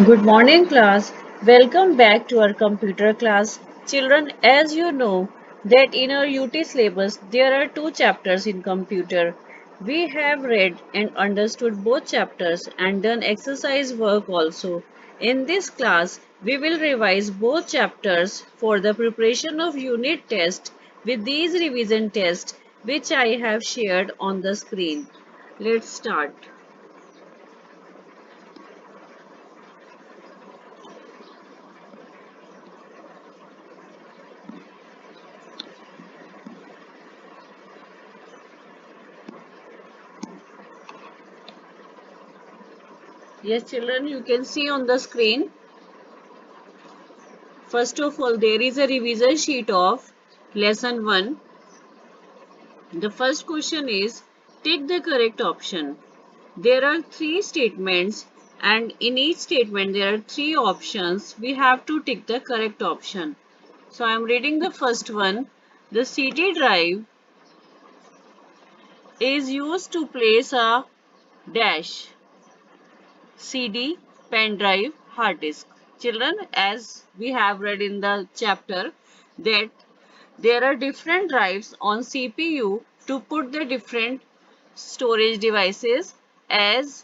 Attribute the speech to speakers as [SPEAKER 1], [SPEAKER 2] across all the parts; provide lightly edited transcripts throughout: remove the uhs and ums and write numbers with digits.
[SPEAKER 1] Good morning, class. Welcome back to our computer class. Children, as you know, that in our UT syllabus there are two chapters in computer. We have read and understood both chapters and done exercise work also. In this class, we will revise both chapters for the preparation of unit test with these revision tests which I have shared on the screen. Let's start. Yes, children, you can see on the screen. First of all, there is a revision sheet of lesson 1. The first question is take the correct option. There are three statements and in each statement there are three options. We have to tick the correct option. So I am reading the first one. The CD drive is used to place a dash CD, pen drive, hard disk. Children, as we have read in the chapter that there are different drives on CPU to put the different storage devices as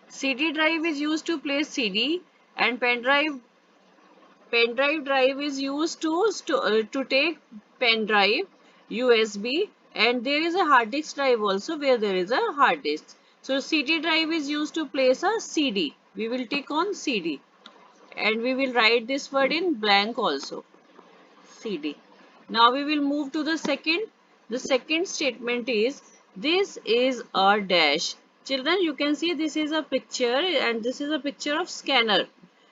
[SPEAKER 1] CD drive is used to place CD and pen drive is used to take pen drive USB and there is a hard disk drive also where there is a hard disk. So CD drive is used to place a CD. We will tick on CD and we will write this word in blank also. CD. Now we will move to the second. The second statement is this is a dash. Children, you can see this is a picture and this is a picture of scanner.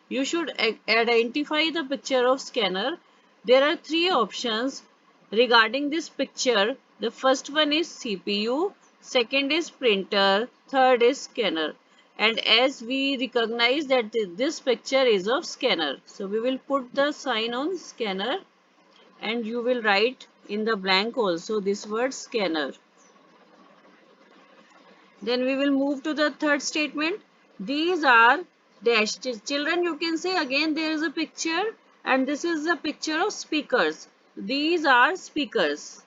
[SPEAKER 1] You should identify the picture of scanner. There are three options regarding this picture. The first one is CPU, second is printer, third is scanner. And as we recognize that this picture is of scanner, so we will put the sign on scanner and you will write in the blank also this word scanner. Then we will move to the third statement. These are dash. Children, you can see again there is a picture and this is a picture of speakers. These are speakers.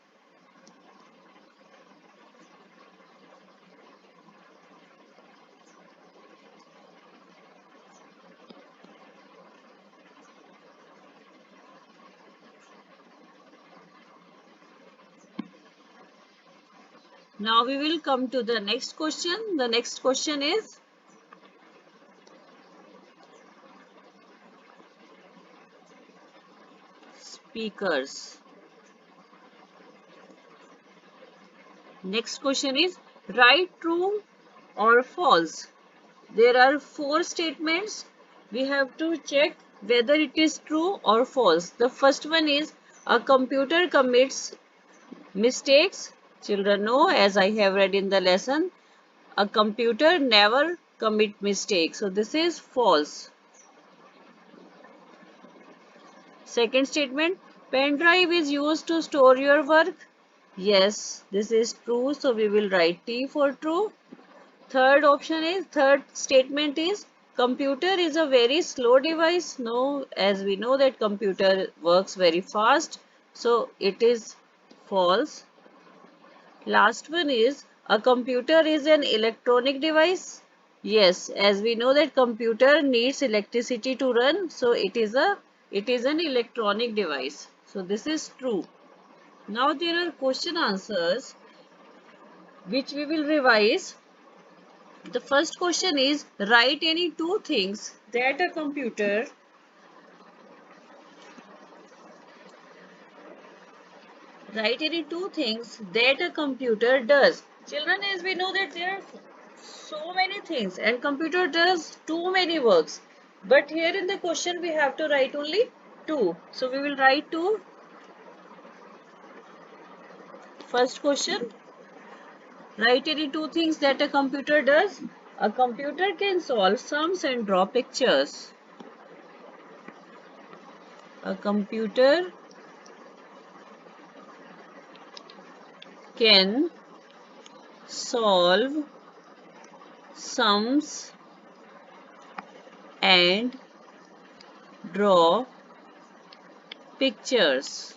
[SPEAKER 1] Now we will come to the next question. The next question is speakers. Next question is write true or false. There are four statements. We have to check whether it is true or false. The first one is a computer commits mistakes. Children know, as I have read in the lesson, a computer never commit mistakes. So this is false. Second statement, pen drive is used to store your work. Yes, this is true. So we will write T for true. Third statement is computer is a very slow device. No, as we know that computer works very fast. So it is false. Last one is a computer is an electronic device. Yes, as we know that computer needs electricity to run. So it is an electronic device. So this is true. Now there are question answers which we will revise. The first question is write any two things that a computer does. Children, as we know that there are so many things and computer does too many works. But here in the question we have to write only two. So we will write two. First question, write any two things that a computer does. A computer can solve sums and draw pictures. A computer can solve sums and draw pictures.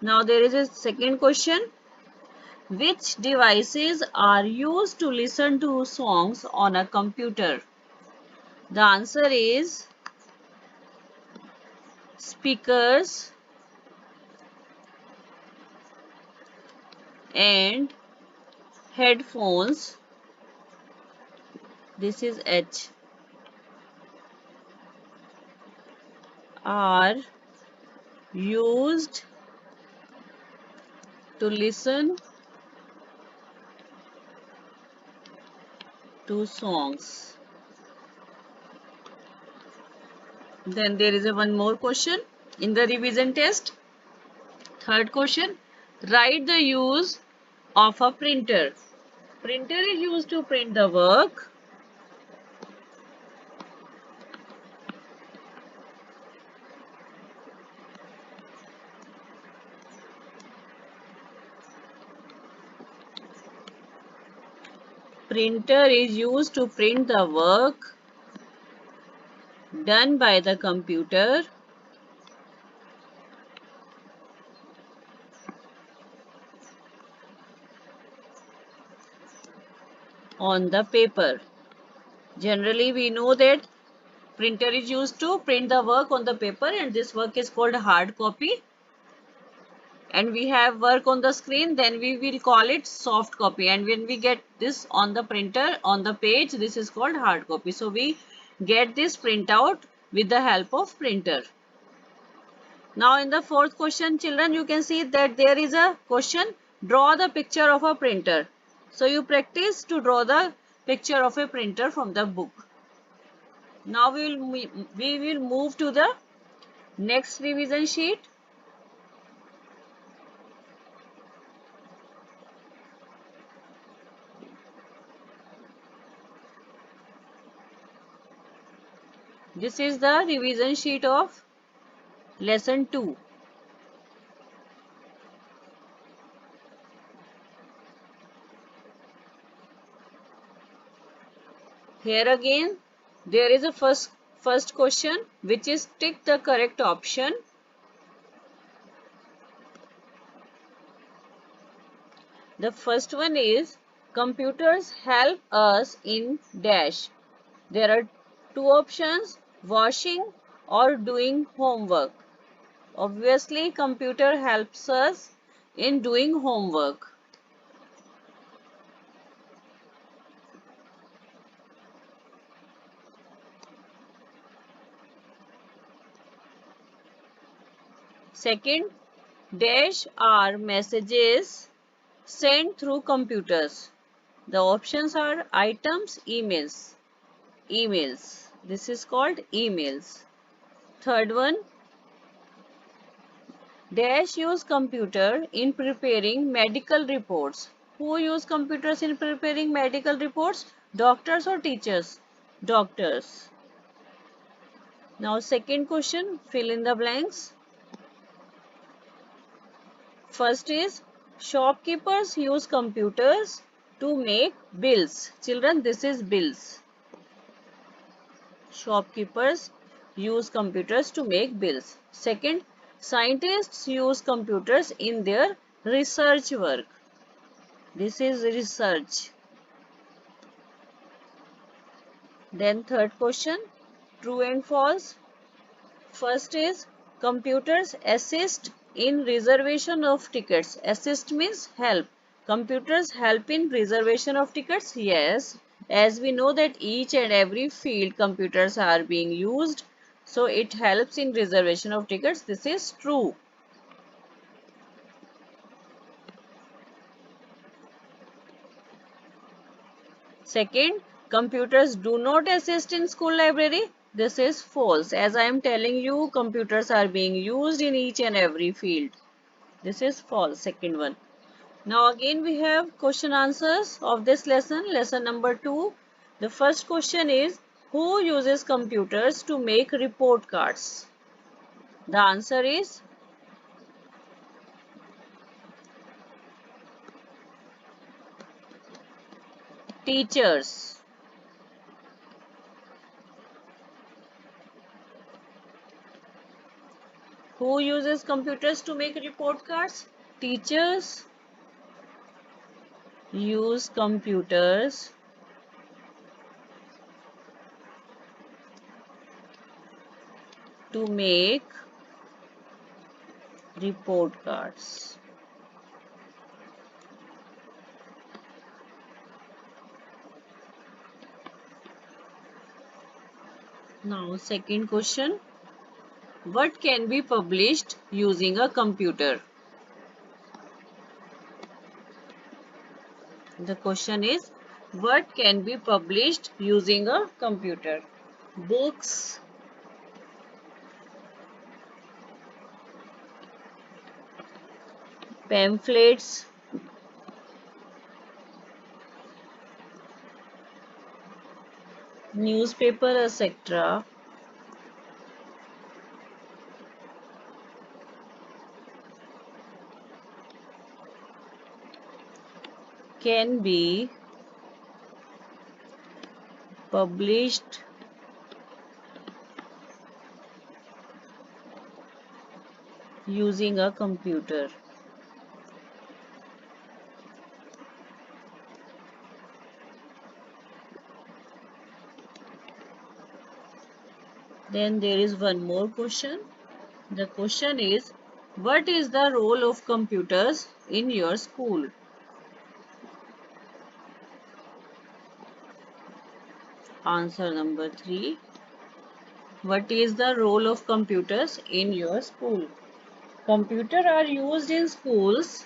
[SPEAKER 1] Now there is a second question. Which devices are used to listen to songs on a computer? The answer is speakers and headphones. This is H. Are used to listen to songs. Then there is a one more question in the revision test. Third question. Write the use of a printer. Printer is used to print the work. Printer is used to print the work done by the computer on the paper. Generally, we know that printer is used to print the work on the paper, and this work is called hard copy. And we have work on the screen, then we will call it soft copy. And when we get this on the printer, on the page, this is called hard copy. So we get this printout with the help of printer. Now in the fourth question, children, you can see that there is a question, draw the picture of a printer. So you practice to draw the picture of a printer from the book. Now we will move to the next revision sheet. This is the revision sheet of lesson 2. Here again, there is a first question, which is tick the correct option. The first one is computers help us in dash. There are two options, washing or doing homework. Obviously, computer helps us in doing homework. Second, dash are messages sent through computers. The options are items, emails. Emails. This is called emails. Third one, dash use computer in preparing medical reports. Who use computers in preparing medical reports? Doctors or teachers? Doctors. Now second question, fill in the blanks. First is shopkeepers use computers to make bills. Children, this is bills. Shopkeepers use computers to make bills. Second, scientists use computers in their research work. This is research. Then third question, true and false. First is computers assist in reservation of tickets. Assist means help. Computers help in reservation of tickets. Yes, as we know that each and every field computers are being used, so it helps in reservation of tickets. This is true. Second, computers do not assist in school library. This is false. As I am telling you, computers are being used in each and every field. This is false, second one. Now again we have question answers of this lesson, lesson number 2. The first question is, who uses computers to make report cards? The answer is Teachers. Who uses computers to make report cards? Teachers use computers to make report cards. Now, second question. What can be published using a computer? The question is, what can be published using a computer? Books, pamphlets, newspaper, etc. can be published using a computer. Then there is one more question. The question is, what is the role of computers in your school? Answer number 3. What is the role of computers in your school? Computers are used in schools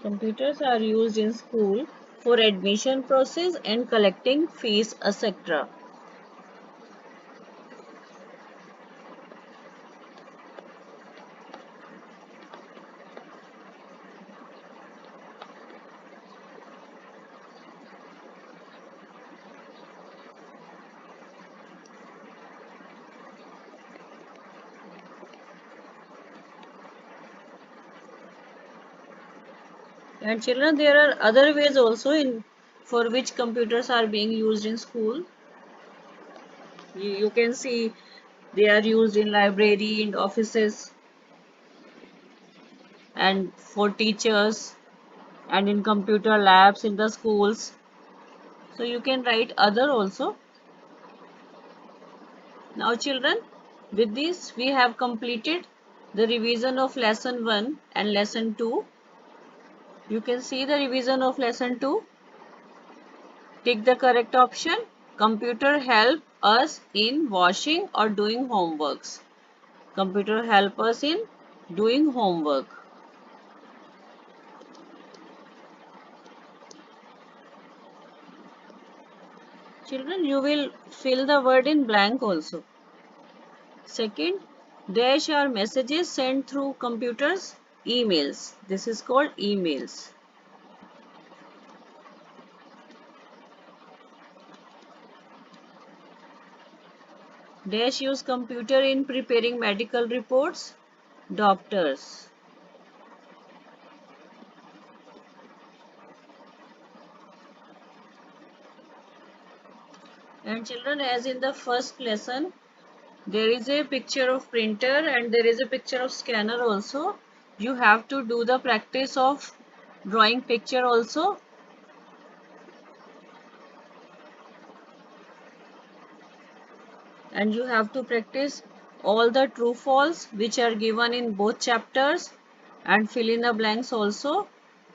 [SPEAKER 1] Computers are used in school for admission process and collecting fees, etc. And children, there are other ways also in for which computers are being used in school. You can see they are used in library, in offices, and for teachers, and in computer labs in the schools. So you can write other also. Now children, with this we have completed the revision of lesson 1 and lesson 2. You can see the revision of lesson 2. Tick the correct option. Computer help us in washing or doing homeworks. Computer help us in doing homework. Children, you will fill the word in blank also. Second, dash are messages sent through computers, emails. This is called emails. Dash use computer in preparing medical reports, doctors. And children, as in the first lesson, there is a picture of printer and there is a picture of scanner also. You have to do the practice of drawing picture also. And you have to practice all the true false which are given in both chapters and fill in the blanks also.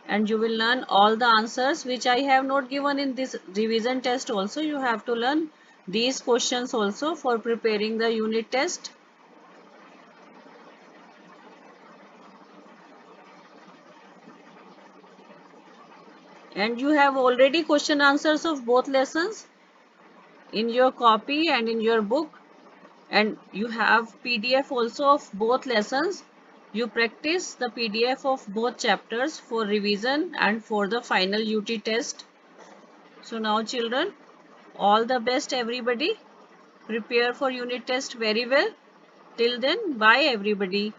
[SPEAKER 1] And you will learn all the answers which I have not given in this revision test also. You have to learn these questions also for preparing the unit test. And you have already question answers of both lessons in your copy and in your book. And you have PDF also of both lessons. You practice the PDF of both chapters for revision and for the final UT test. So now children, all the best everybody. Prepare for unit test very well. Till then, bye everybody.